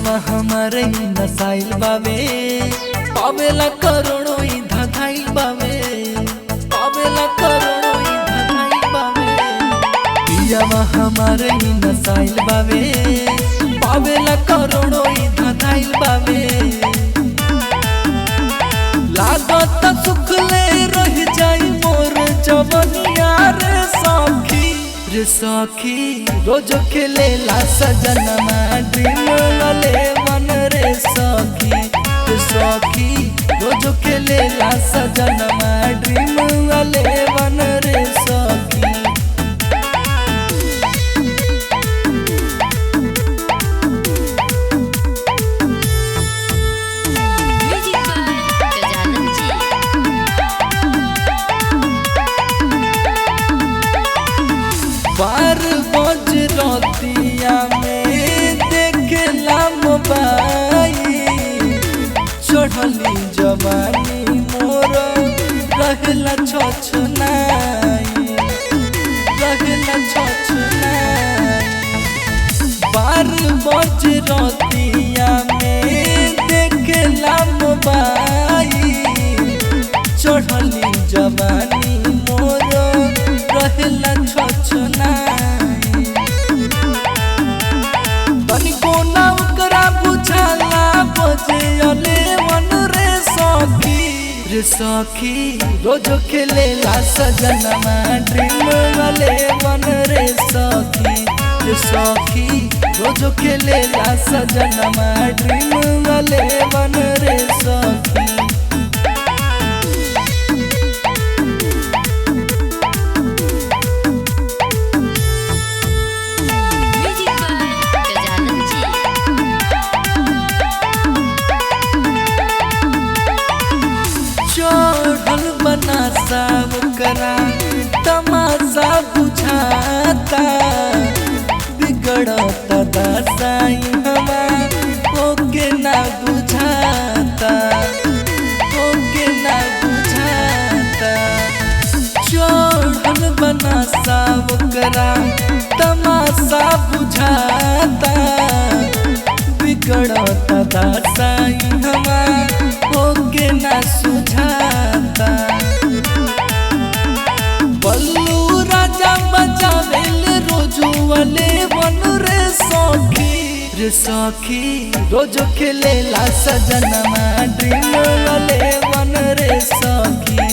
पियावा हमारे नसाइल बावे पावेला करोड़ों ही धधाइल बावे पावेला करोड़ों ही धधाइल बावे पियावा हमारे नसाइल बावे पावेला करोड़ों ही धधाइल बावे लागत सुखले रह जाई मोर जवनिया रे सखी रोज खेलेला सजनमा ड्रीम वाले मन रे सखी रोज खेलेला सजनमा ड्रीम वाले मन रे सखी बार बज रतिया में देखला मोबाइल चढ़ली जवानी मोर रहला छछनाई बार बज रतिया में देखला मोबाइल चढ़ली जवानी मोर रहला तनिको ना ओकरा बुझाला बजे अले मन रे सखी रोज खेलेला सजनमा ड्रीम वाले मन रे सखी रोज खेलेला सजनमा ड्रीम वाले मन रे सखी बनासा करा तमाशा बुझाता बिगड़ता दसाई हवा ओके ना बुझाता चढ़ल बनासा करा तमाशा बुझाता बिगड़ता दसाई हवा ओके ना सुझाता बल्लू राजा बचावेल रोजू वाले बन रे सखी रोज खेलेला सजनमा ड्रीम वाले बन रे सखी